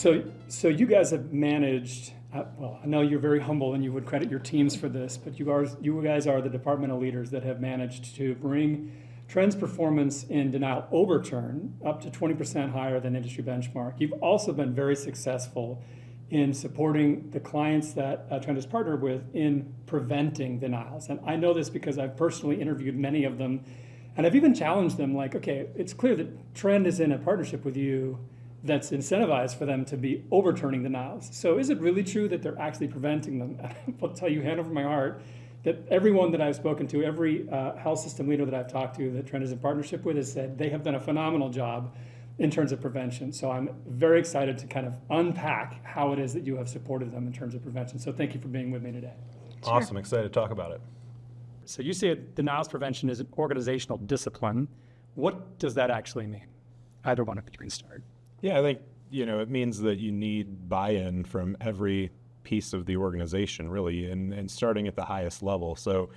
So you guys have managed, well, I know you're very humble and you would credit your teams for this, but you guys are the departmental leaders that have managed to bring trends performance in denial overturn up to 20% higher than industry benchmark. You've also been very successful in supporting the clients that Trend has partnered with in preventing denials. And I know this because I've personally interviewed many of them, and I've even challenged them like, okay, it's clear that Trend is in a partnership with you that's incentivized for them to be overturning denials. So is it really true that they're actually preventing them? I'll tell you, hand over my heart, that everyone that I've spoken to, every health system leader that I've talked to that Trend is in partnership with has said they have done a phenomenal job in terms of prevention. So I'm very excited to kind of unpack how it is that you have supported them in terms of prevention. So thank you for being with me today. Awesome, excited to talk about it. So you say denials prevention is an organizational discipline. What does that actually mean? Either one of you can start. Yeah, I think, it means that you need buy-in from every piece of the organization, really, and starting at the highest level. So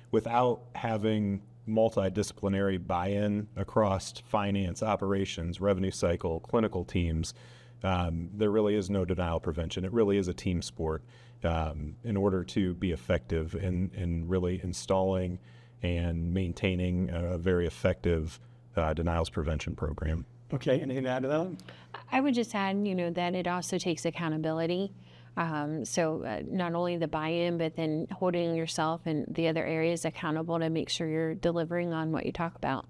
without having multidisciplinary buy-in across finance, operations, revenue cycle, clinical teams, there really is no denial prevention. It really is a team sport in order to be effective in really installing and maintaining a very effective denials prevention program. Okay, anything to add to that? I would just add, that it also takes accountability. So not only the buy-in, but then holding yourself and the other areas accountable to make sure you're delivering on what you talk about.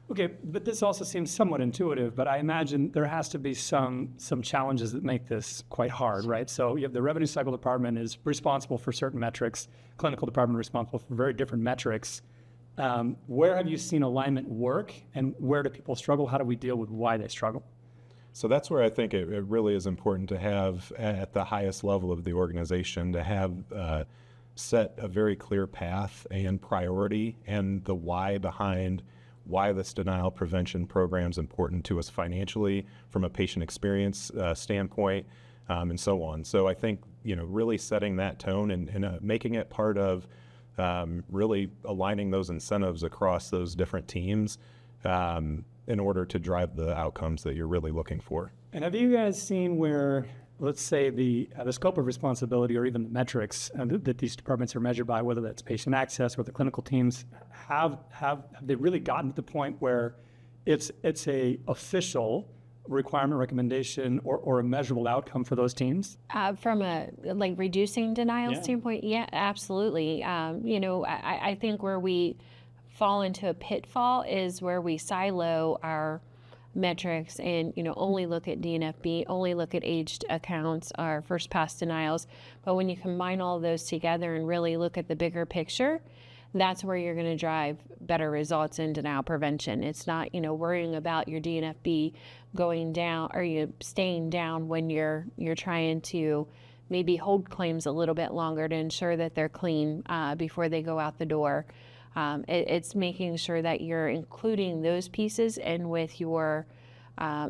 Okay, but this also seems somewhat intuitive, but I imagine there has to be some challenges that make this quite hard, right? So you have the revenue cycle department is responsible for certain metrics, clinical department responsible for very different metrics. Where have you seen alignment work, and where do people struggle? How do we deal with why they struggle? So that's where I think it really is important to have at the highest level of the organization to have set a very clear path and priority and the why behind why this denial prevention program is important to us financially, from a patient experience standpoint, and so on. So I think, really setting that tone and making it part of really aligning those incentives across those different teams in order to drive the outcomes that you're really looking for. And have you guys seen where, let's say, the scope of responsibility or even the metrics that these departments are measured by, whether that's patient access or the clinical teams, have they really gotten to the point where it's a official requirement, recommendation, or a measurable outcome for those teams? From a reducing denial standpoint, yeah, absolutely. I think where we fall into a pitfall is where we silo our metrics and only look at DNFB, only look at aged accounts, our first pass denials. But when you combine all of those together and really look at the bigger picture, that's where you're going to drive better results in denial prevention. It's not worrying about your DNFB going down or you staying down when you're trying to maybe hold claims a little bit longer to ensure that they're clean before they go out the door. It's making sure that you're including those pieces and with your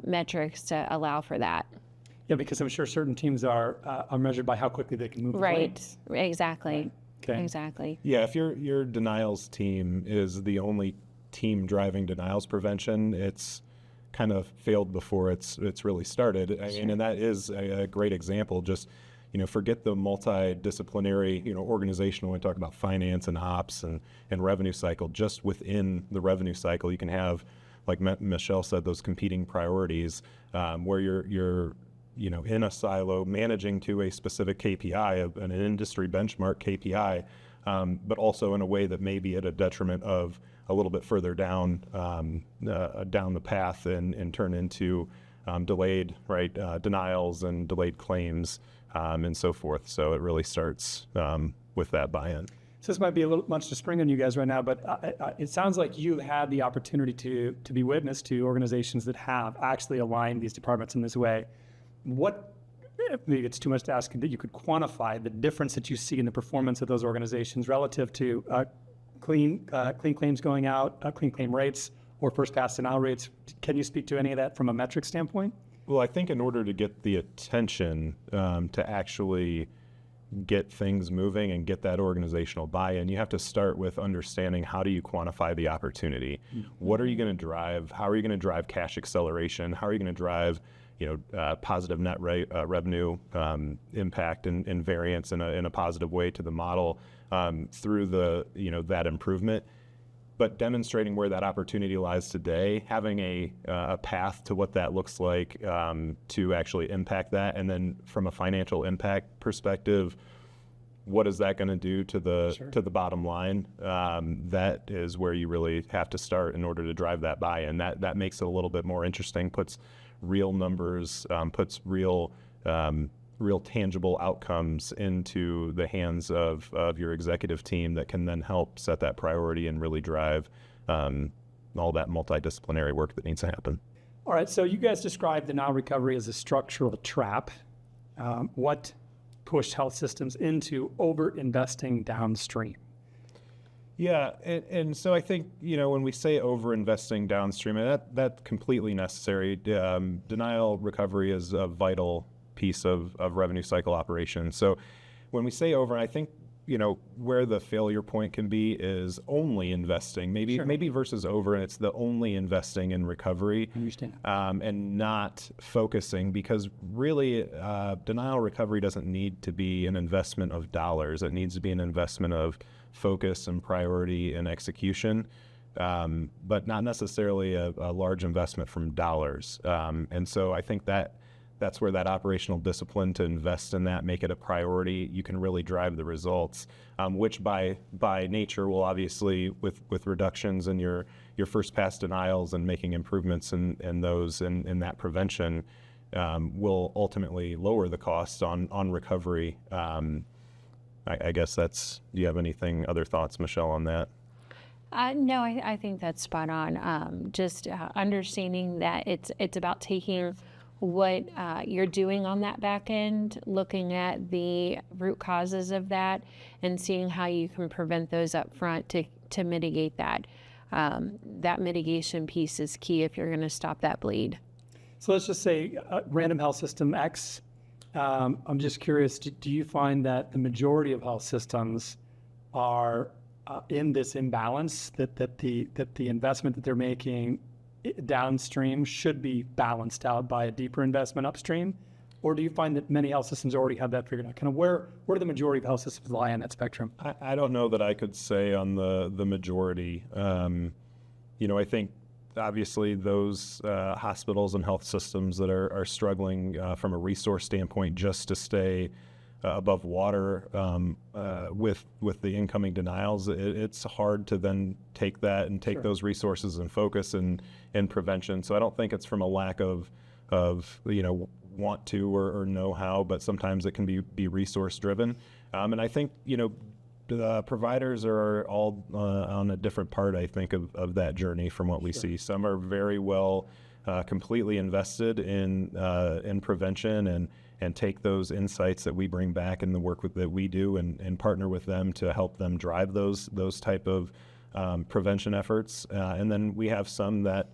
metrics to allow for that. Yeah, because I'm sure certain teams are measured by how quickly they can move the claims. Exactly. Right. Okay. Exactly. Yeah, if your denials team is the only team driving denials prevention, it's kind of failed before it's really started. I mean, and that is a great example. Just forget the multidisciplinary, organizational. When we talk about finance and ops and revenue cycle, just within the revenue cycle, you can have, like Michelle said, those competing priorities where you're in a silo managing to a specific KPI, an industry benchmark KPI, but also in a way that may be at a detriment of a little bit further down the path and turn into delayed denials and delayed claims and so forth. So it really starts with that buy-in. So this might be a little much to spring on you guys right now, but it sounds like you've had the opportunity to be witness to organizations that have actually aligned these departments in this way. What, maybe it's too much to ask, that you could quantify the difference that you see in the performance of those organizations relative to clean claims going out, clean claim rates, or first pass denial rates? Can you speak to any of that from a metric standpoint? Well, I think in order to get the attention to actually get things moving and get that organizational buy-in, you have to start with understanding, how do you quantify the opportunity? Mm-hmm. What are you going to drive? How are you going to drive cash acceleration? How are you going to drive positive net revenue impact and variance in a positive way to the model through that improvement. But demonstrating where that opportunity lies today, having a path to what that looks like to actually impact that, and then from a financial impact perspective, what is that going to do to the bottom line? That is where you really have to start in order to drive that buy-in. That makes it a little bit more interesting, puts real numbers, puts real tangible outcomes into the hands of your executive team that can then help set that priority and really drive all that multidisciplinary work that needs to happen. All right, so you guys described denial recovery as a structural trap. What pushed health systems into over-investing downstream? Yeah, and so I think, when we say over-investing downstream, that's completely necessary. Denial recovery is a vital piece of revenue cycle operations. So when we say over, I think, where the failure point can be is only investing, maybe versus over, and it's the only investing in recovery. Understand. And not focusing, because really denial recovery doesn't need to be an investment of dollars. It needs to be an investment of focus and priority and execution, but not necessarily a large investment from dollars. And so I think that's where that operational discipline to invest in that, make it a priority, you can really drive the results, which by nature will obviously, with reductions in your first pass denials and making improvements in those in that prevention, will ultimately lower the cost on recovery. I guess do you have other thoughts, Michelle, on that? No, I think that's spot on. Just understanding that it's about taking what you're doing on that back end, looking at the root causes of that, and seeing how you can prevent those up front to mitigate that. That mitigation piece is key if you're going to stop that bleed. So let's just say random health system X. I'm just curious, do you find that the majority of health systems are in this imbalance, that the investment that they're making downstream should be balanced out by a deeper investment upstream? Or do you find that many health systems already have that figured out? Kind of where do the majority of health systems lie on that spectrum? I don't know that I could say on the majority. I think obviously those hospitals and health systems that are struggling from a resource standpoint just to stay above water with the incoming denials, it's hard to then take that and take those resources and focus in prevention. So I don't think it's from a lack of want to or know-how, but sometimes it can be resource driven. And I think the providers are all on a different part, I think, of that journey from what we see. Some are very well completely invested in prevention and take those insights that we bring back in the work that we do and partner with them to help them drive those type of prevention efforts. And then we have some that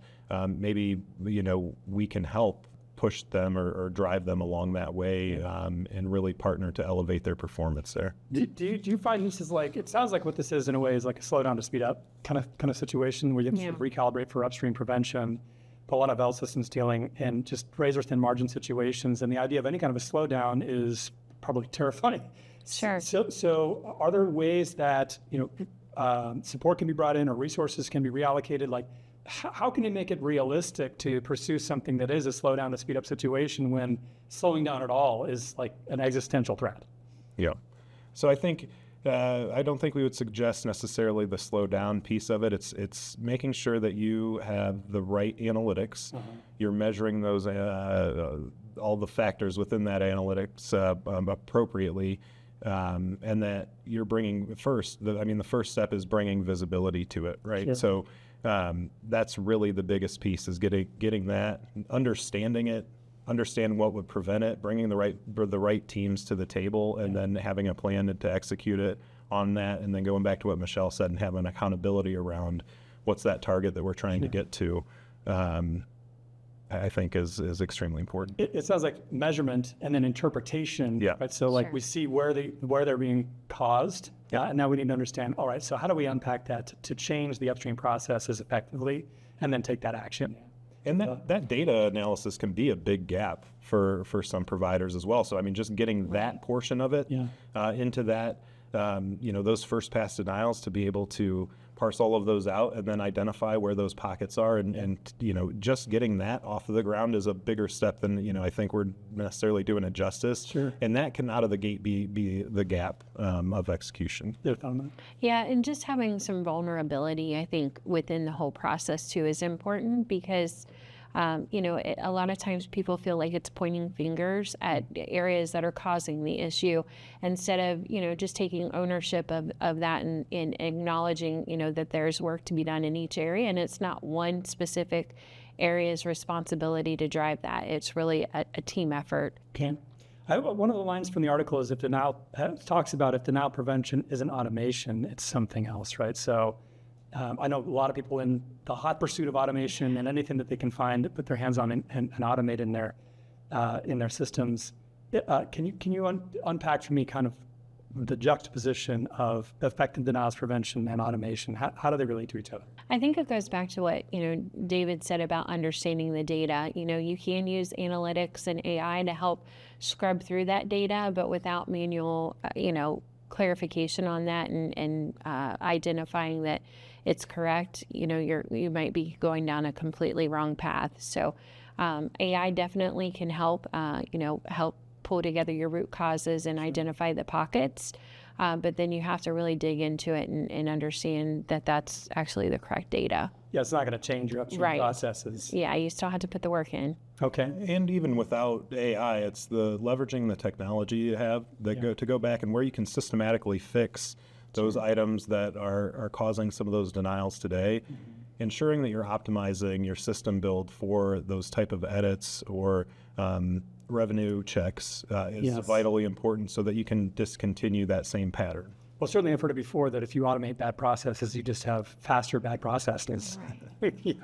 maybe we can help push them or drive them along that way and really partner to elevate their performance there. Do you find this is it sounds like what this is in a way is like a slow down to speed up kind of situation where you have to recalibrate for upstream prevention, but a lot of health systems dealing in just razor thin margin situations, and the idea of any kind of a slowdown is probably terrifying. Sure. So are there ways that support can be brought in or resources can be reallocated? How can you make it realistic to pursue something that is a slow down to speed up situation when slowing down at all is like an existential threat? Yeah. So I think I don't think we would suggest necessarily the slow down piece of it. It's making sure that you have the right analytics. You're measuring those all the factors within that analytics appropriately, and that you're bringing the first step is bringing visibility to it, right? Sure. So that's really the biggest piece is getting that, understanding it, understand what would prevent it, bringing the right teams to the table, and then having a plan to execute it on that, and then going back to what Michelle said and having accountability around what's that target that we're trying to get to, I think is extremely important. It sounds like measurement and then interpretation. Yeah. Right. So we see where they're being caused. Yeah. And now we need to understand, all right, so how do we unpack that to change the upstream processes effectively and then take that action? And that data analysis can be a big gap for some providers as well. So, I mean, just getting that portion of it into that, those first pass denials, to be able to parse all of those out and then identify where those pockets are. And just getting that off of the ground is a bigger step than, I think we're necessarily doing it justice. Sure. And that can out of the gate be the gap of execution. Yeah, and just having some vulnerability, I think, within the whole process too is important, because a lot of times people feel like it's pointing fingers at areas that are causing the issue, instead of, just taking ownership of that and acknowledging, that there's work to be done in each area, and it's not one specific area's responsibility to drive that. It's really a team effort. Okay. One of the lines from the article is if denial prevention isn't automation, it's something else, right? So I know a lot of people in the hot pursuit of automation and anything that they can find, put their hands on and automate in their systems. Can you unpack for me kind of the juxtaposition of effective denials prevention and automation? How do they relate to each other? I think it goes back to what David said about understanding the data. You can use analytics and AI to help scrub through that data, but without manual clarification on that and identifying that it's correct, you might be going down a completely wrong path. So AI definitely can help help pull together your root causes and identify the pockets, but then you have to really dig into it and understand that that's actually the correct data. Yeah, it's not going to change your upstream processes. Yeah, you still have to put the work in. Okay. And even without AI, it's the leveraging the technology you have that to go back and where you can systematically fix those items that are causing some of those denials today, ensuring that you're optimizing your system build for those type of edits or revenue checks is vitally important, so that you can discontinue that same pattern. Well, certainly I've heard it before that if you automate bad processes, you just have faster bad processes. Right.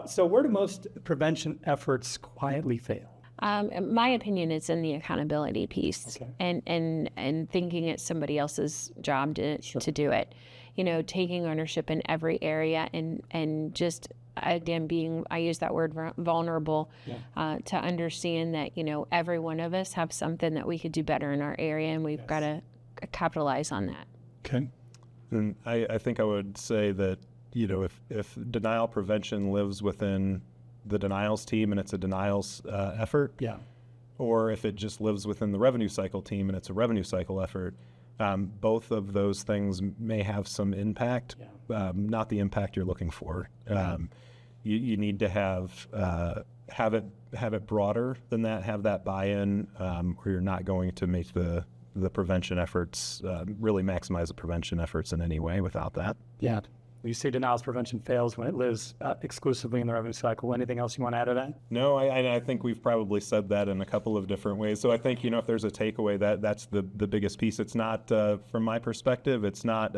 So where do most prevention efforts quietly fail? My opinion is in the accountability piece, okay. and thinking it's somebody else's job to do it. Taking ownership in every area and just, again, I use that word vulnerable, to understand that, every one of us have something that we could do better in our area, and we've got to capitalize on that. Okay. And I think I would say that, if denial prevention lives within the denials team and it's a denials effort, or if it just lives within the revenue cycle team and it's a revenue cycle effort, both of those things may have some impact, not the impact you're looking for. You need to have it broader than that, have that buy-in, where you're not going to make the prevention efforts really maximize the prevention efforts in any way without that. Yeah. You say denials prevention fails when it lives exclusively in the revenue cycle. Anything else you want to add to that? No, I think we've probably said that in a couple of different ways. So I think, if there's a takeaway, that's the biggest piece. It's not, from my perspective, it's not,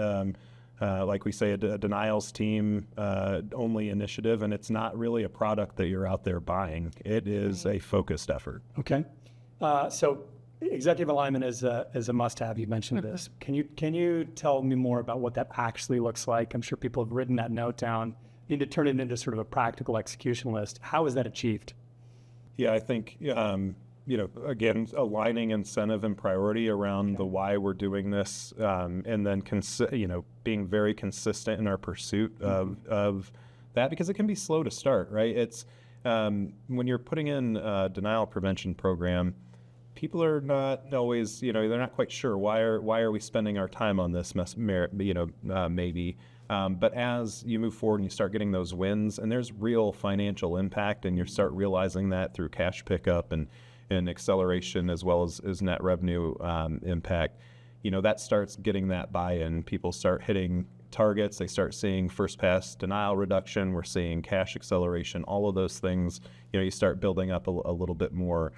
like we say, a denials team only initiative, and it's not really a product that you're out there buying. It is a focused effort. Okay. So executive alignment is a must-have. You mentioned this. Can you tell me more about what that actually looks like? I'm sure people have written that note down. You need to turn it into sort of a practical execution list. How is that achieved? Yeah, I think again, aligning incentive and priority around the why we're doing this, and then being very consistent in our pursuit of that, because it can be slow to start, right? It's when you're putting in a denial prevention program, people are not always, they're not quite sure why are we spending our time on this maybe. But as you move forward and you start getting those wins, and there's real financial impact, and you start realizing that through cash pickup and acceleration as well as net revenue impact, that starts getting that buy-in. People start hitting targets. They start seeing first pass denial reduction. We're seeing cash acceleration. All of those things, you start building up a little bit more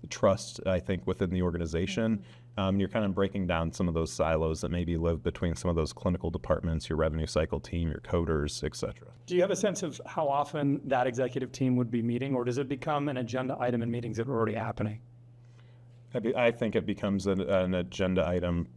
trust, I think, within the organization. You're kind of breaking down some of those silos that maybe live between some of those clinical departments, your revenue cycle team, your coders, et cetera. Do you have a sense of how often that executive team would be meeting, or does it become an agenda item in meetings that are already happening? I think it becomes an agenda item,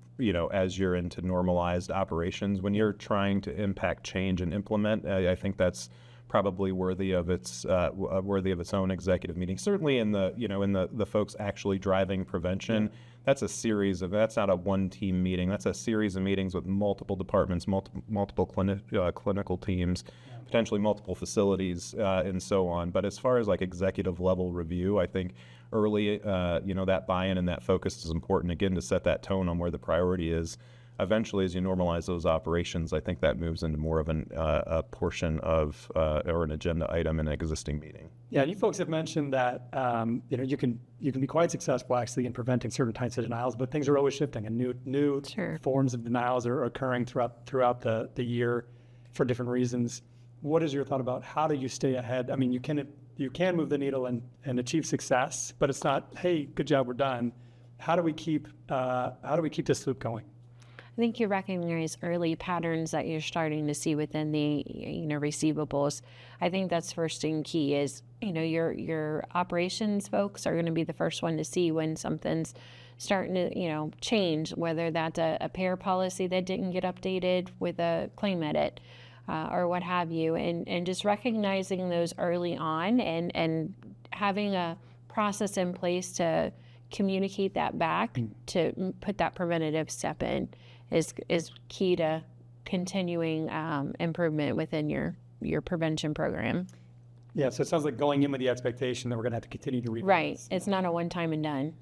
as you're into normalized operations. When you're trying to impact change and implement, I think that's probably worthy of its own executive meeting. Certainly in the folks actually driving prevention, that's not a one team meeting. That's a series of meetings with multiple departments, multiple clinical teams, potentially multiple facilities, and so on. But as far as like executive level review, I think early, that buy-in and that focus is important, again, to set that tone on where the priority is. Eventually, as you normalize those operations, I think that moves into more of a portion of or an agenda item in an existing meeting. Yeah, you folks have mentioned that you can be quite successful actually in preventing certain types of denials, but things are always shifting, and new Sure. forms of denials are occurring throughout the year for different reasons. What is your thought about how do you stay ahead? I mean, you can move the needle and achieve success, but it's not, hey, good job, we're done. How do we keep this loop going? I think you recognize early patterns that you're starting to see within the receivables. I think that's first and key is your operations folks are going to be the first one to see when something's starting to change, whether that's a payer policy that didn't get updated with a claim edit or what have you, and just recognizing those early on and having a process in place to communicate that back to put that preventative step in is key to continuing improvement within your prevention program. Yeah, so it sounds like going in with the expectation that we're going to have to continue to read. Right. It's not a one-time and done.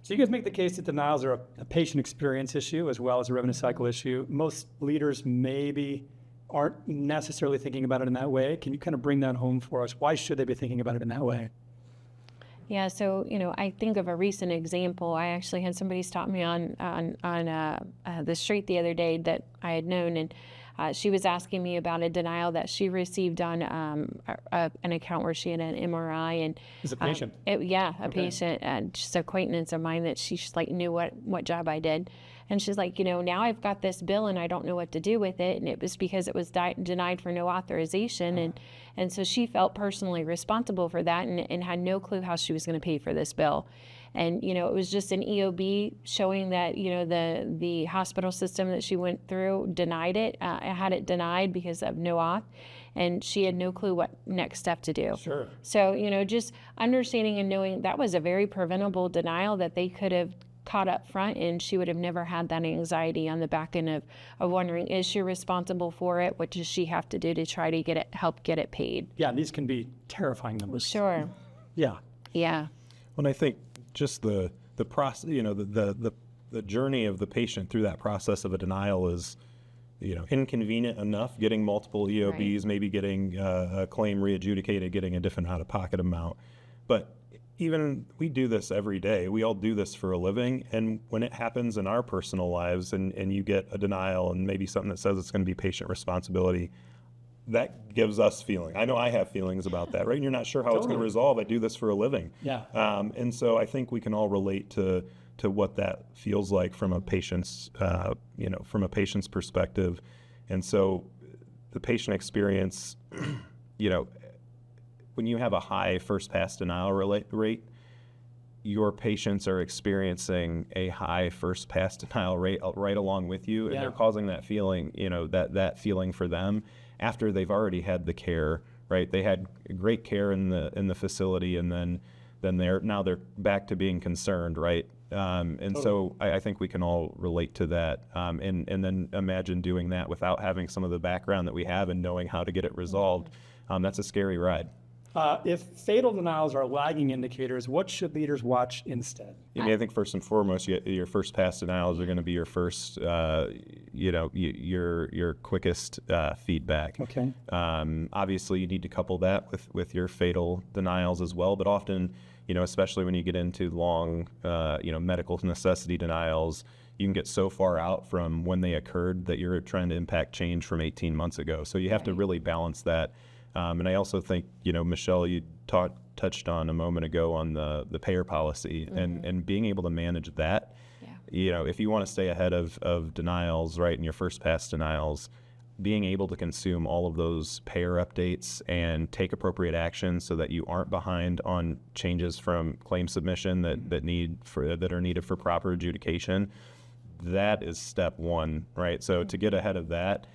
So you guys make the case that denials are a patient experience issue as well as a revenue cycle issue. Most leaders maybe aren't necessarily thinking about it in that way. Can you kind of bring that home for us? Why should they be thinking about it in that way? Yeah, so I think of a recent example. I actually had somebody stop me on the street the other day that I had known, and she was asking me about a denial that she received on an account where she had an MRI, and As a patient. A patient, just an acquaintance of mine that she just knew what job I did. And she's like, now I've got this bill and I don't know what to do with it. And it was because it was denied for no authorization. And so she felt personally responsible for that and had no clue how she was going to pay for this bill. And, it was just an EOB showing that, the hospital system that she went through denied it, had it denied because of no auth. And she had no clue what next step to do. Sure. So, just understanding and knowing that was a very preventable denial that they could have caught up front, and she would have never had that anxiety on the back end of wondering, is she responsible for it? What does she have to do to try to help get it paid? Yeah, these can be terrifying numbers. Sure. Yeah. Yeah. Well, I think just the process, the journey of the patient through that process of a denial is, inconvenient enough, getting multiple EOBs, Right. maybe getting a claim readjudicated, getting a different out-of-pocket amount. But even we do this every day. We all do this for a living. And when it happens in our personal lives and you get a denial and maybe something that says it's going to be patient responsibility, that gives us feeling. I know I have feelings about that, right? And you're not sure how it's going to resolve. I do this for a living. Yeah. And so I think we can all relate to what that feels like from a patient's, perspective. And so the patient experience, when you have a high first pass denial rate, your patients are experiencing a high first pass denial rate right along with you, and they're causing that feeling, that feeling for them after they've already had the care, right? They had great care in the facility, and then they're back to being concerned, right? So I think we can all relate to that, and then imagine doing that without having some of the background that we have and knowing how to get it resolved. That's a scary ride. If fatal denials are lagging indicators, what should leaders watch instead? I think first and foremost, your first pass denials are going to be your first, your quickest feedback. Okay. Obviously, you need to couple that with your fatal denials as well. But often, especially when you get into long, medical necessity denials, you can get so far out from when they occurred that you're trying to impact change from 18 months ago. So you have to really balance that. And I also think, Michelle, you touched on a moment ago on the payer policy and being able to manage that. Yeah. If you want to stay ahead of denials, right, and your first pass denials, being able to consume all of those payer updates and take appropriate action so that you aren't behind on changes from claim submission that are needed for proper adjudication, that is step one, right? So to get ahead of that,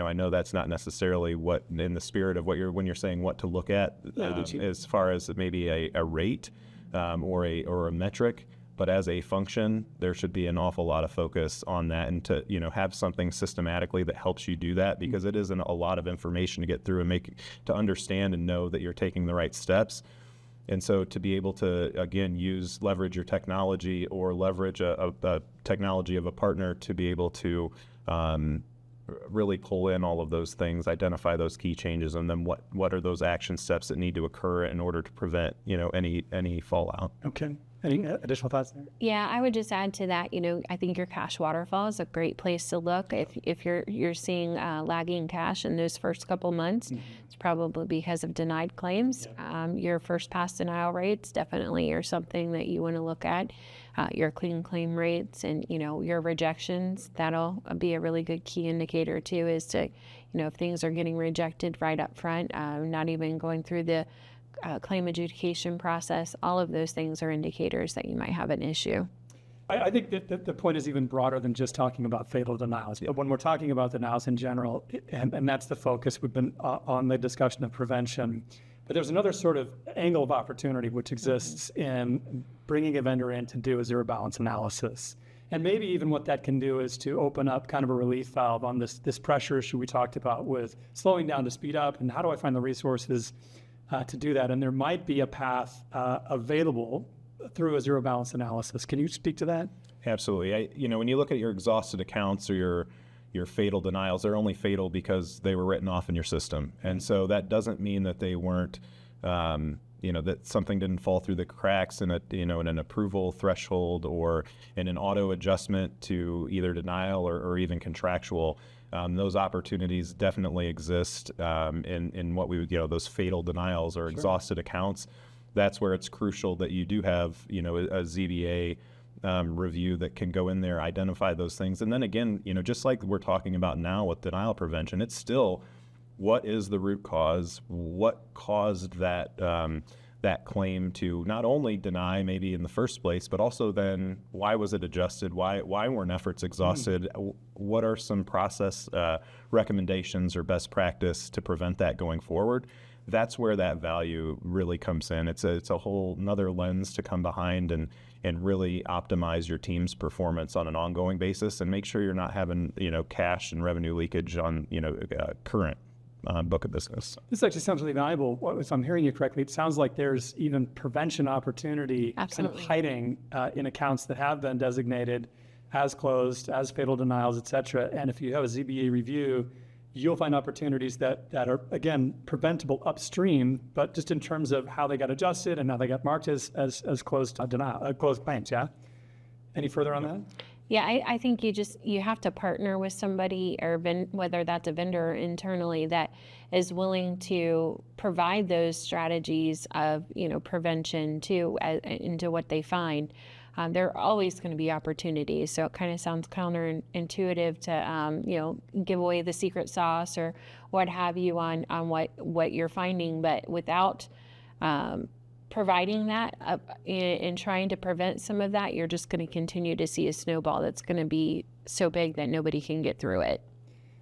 I know that's not necessarily what in the spirit of when you're saying what to look at as far as maybe a rate or a metric. But as a function, there should be an awful lot of focus on that, and to have something systematically that helps you do that, because it isn't a lot of information to get through and to understand and know that you're taking the right steps. And so to be able to, again, leverage your technology or leverage a technology of a partner to be able to really pull in all of those things, identify those key changes, and then what are those action steps that need to occur in order to prevent any fallout. Okay. Any additional thoughts there? Yeah, I would just add to that, I think your cash waterfall is a great place to look. If you're seeing lagging cash in those first couple months, it's probably because of denied claims. Your first pass denial rates definitely are something that you want to look at. Your clean claim rates and, your rejections, that'll be a really good key indicator too, is to, if things are getting rejected right up front, not even going through the claim adjudication process, all of those things are indicators that you might have an issue. I think that the point is even broader than just talking about fatal denials. But when we're talking about denials in general, and that's the focus, we've been on the discussion of prevention. But there's another sort of angle of opportunity which exists in bringing a vendor in to do a zero balance analysis. And maybe even what that can do is to open up kind of a relief valve on this pressure issue we talked about with slowing down to speed up, and how do I find the resources to do that? And there might be a path available through a zero balance analysis. Can you speak to that? Absolutely. When you look at your exhausted accounts or your fatal denials, they're only fatal because they were written off in your system. And so that doesn't mean that they weren't, that something didn't fall through the cracks in in an approval threshold or in an auto adjustment to either denial or even contractual. Those opportunities definitely exist in what we would, those fatal denials or exhausted accounts. That's where it's crucial that you do have, a ZBA review that can go in there, identify those things. And then again, just like we're talking about now with denial prevention, it's still what is the root cause? What caused that claim to not only deny maybe in the first place, but also then why was it adjusted? Why weren't efforts exhausted? What are some process recommendations or best practice to prevent that going forward? That's where that value really comes in. It's a whole another lens to come behind and really optimize your team's performance on an ongoing basis and make sure you're not having cash and revenue leakage on current book of business. This actually sounds really valuable. If I'm hearing you correctly, it sounds like there's even prevention opportunity kind of hiding in accounts that have been designated as closed, as fatal denials, et cetera. And if you have a ZBA review, you'll find opportunities that are, again, preventable upstream, but just in terms of how they got adjusted and how they got marked as closed closed claims, yeah? Any further on that? Yeah, I think you have to partner with somebody, or whether that's a vendor internally, that is willing to provide those strategies of prevention too into what they find. There are always going to be opportunities, so it kind of sounds counterintuitive to give away the secret sauce or what have you on what you're finding, but without providing that and trying to prevent some of that, you're just going to continue to see a snowball that's going to be so big that nobody can get through it.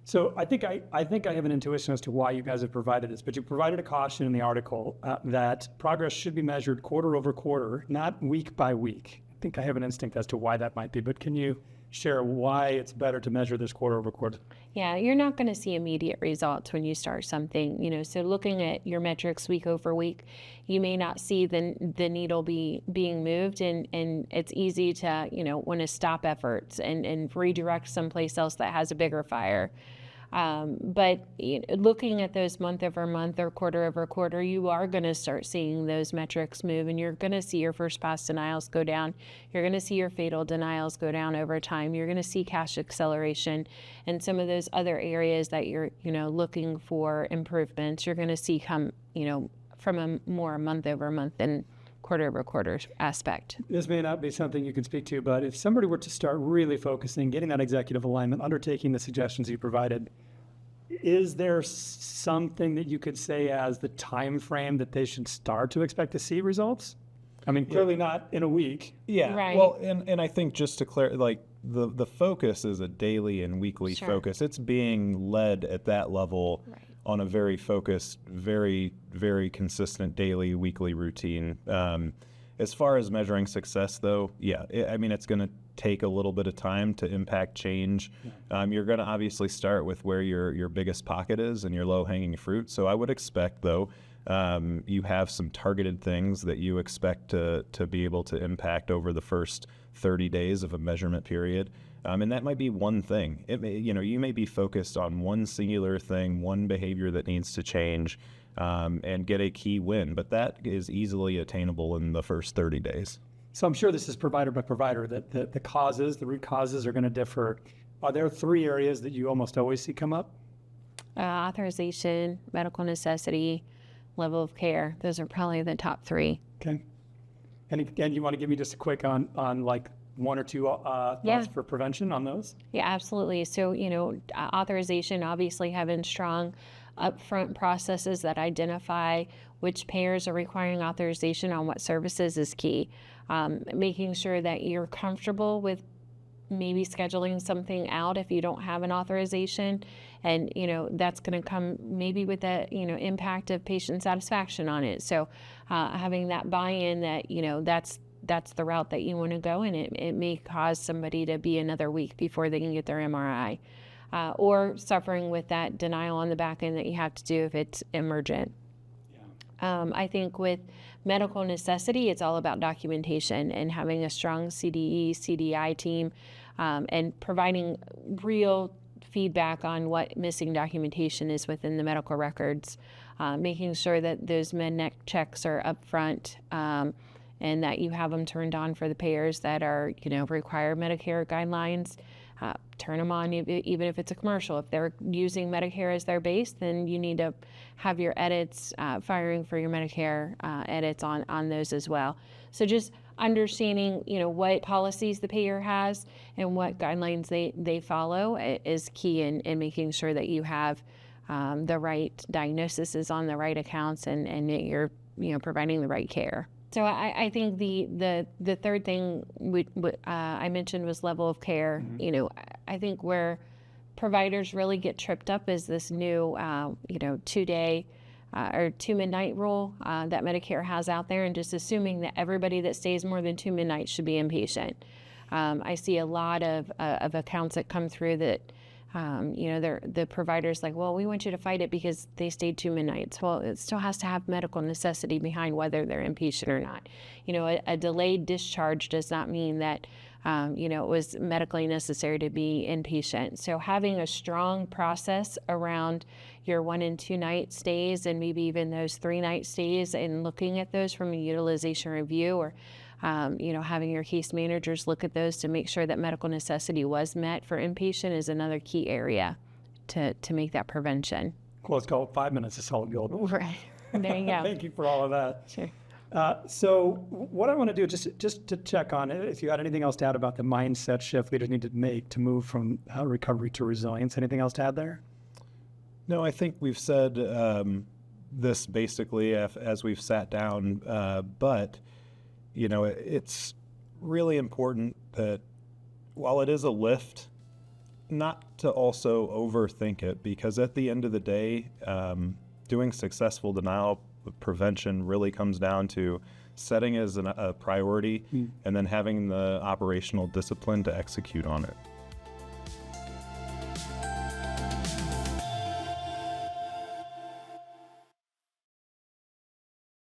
So I think I have an intuition as to why you guys have provided this, but you provided a caution in the article that progress should be measured quarter over quarter, not week by week. I think I have an instinct as to why that might be, but can you share why it's better to measure this quarter over quarter? Yeah, you're not going to see immediate results when you start something, so looking at your metrics week over week, you may not see the needle being moved, and it's easy to, want to stop efforts and redirect someplace else that has a bigger fire. But looking at those month over month or quarter over quarter, you are going to start seeing those metrics move, and you're going to see your first pass denials go down. You're going to see your fatal denials go down over time. You're going to see cash acceleration, and some of those other areas that you're looking for improvements, you're going to see come from a more month over month and quarter over quarter aspect. This may not be something you can speak to, but if somebody were to start really focusing, getting that executive alignment, undertaking the suggestions you provided, is there something that you could say as the time frame that they should start to expect to see results? I mean, clearly not in a week. Yeah. Right. Well, and I think just to clarify, the focus is a daily and weekly Sure. focus. It's being led at that level Right. on a very focused, very, very consistent daily, weekly routine. As far as measuring success, though, yeah, it's going to take a little bit of time to impact change. You're going to obviously start with where your biggest pocket is and your low-hanging fruit. So I would expect, though, you have some targeted things that you expect to be able to impact over the first 30 days of a measurement period. And that might be one thing. You may be focused on one singular thing, one behavior that needs to change, and get a key win. But that is easily attainable in the first 30 days. So I'm sure this is provider by provider, that the root causes are going to differ. Are there 3 areas that you almost always see come up? Authorization, medical necessity, level of care. Those are probably the top 3. Okay. And again, you want to give me just a quick on like 1 or 2 thoughts Yeah. for prevention on those? Yeah, absolutely. So, authorization, obviously having strong upfront processes that identify which payers are requiring authorization on what services is key. Making sure that you're comfortable with maybe scheduling something out if you don't have an authorization, and that's going to come maybe with that impact of patient satisfaction on it. So having that buy-in that that's the route that you want to go, and it may cause somebody to be another week before they can get their MRI, or suffering with that denial on the back end that you have to do if it's emergent. I think with medical necessity, it's all about documentation and having a strong CDE, CDI team, and providing real feedback on what missing documentation is within the medical records, making sure that those med-nec checks are upfront, and that you have them turned on for the payers that are, require Medicare guidelines. Turn them on even if it's a commercial. If they're using Medicare as their base, then you need to have your edits, firing for your Medicare edits on those as well. So just understanding, what policies the payer has and what guidelines they follow is key in making sure that you have the right diagnosis is on the right accounts, and that you're, providing the right care. So I think the third thing I mentioned was level of care. Mm-hmm. I think where providers really get tripped up is this new 2-day or 2 midnight rule that Medicare has out there, and just assuming that everybody that stays more than 2 midnights should be inpatient. I see a lot of accounts that come through that the provider's like, well, we want you to fight it because they stayed 2 midnights. Well, it still has to have medical necessity behind whether they're inpatient or not. A delayed discharge does not mean that, it was medically necessary to be inpatient. So having a strong process around your 1 and 2 night stays, and maybe even those 3 night stays, and looking at those from a utilization review, or having your case managers look at those to make sure that medical necessity was met for inpatient is another key area to make that prevention. Well, it's called 5 minutes of solid gold. Right. There you go. Thank you for all of that. Sure. So what I want to do, just to check on it, if you had anything else to add about the mindset shift leaders need to make to move from recovery to resilience, anything else to add there? No, I think we've said this basically as we've sat down, but it's really important that while it is a lift, not to also overthink it, because at the end of the day, doing successful denial prevention really comes down to setting as a priority and then having the operational discipline to execute on it.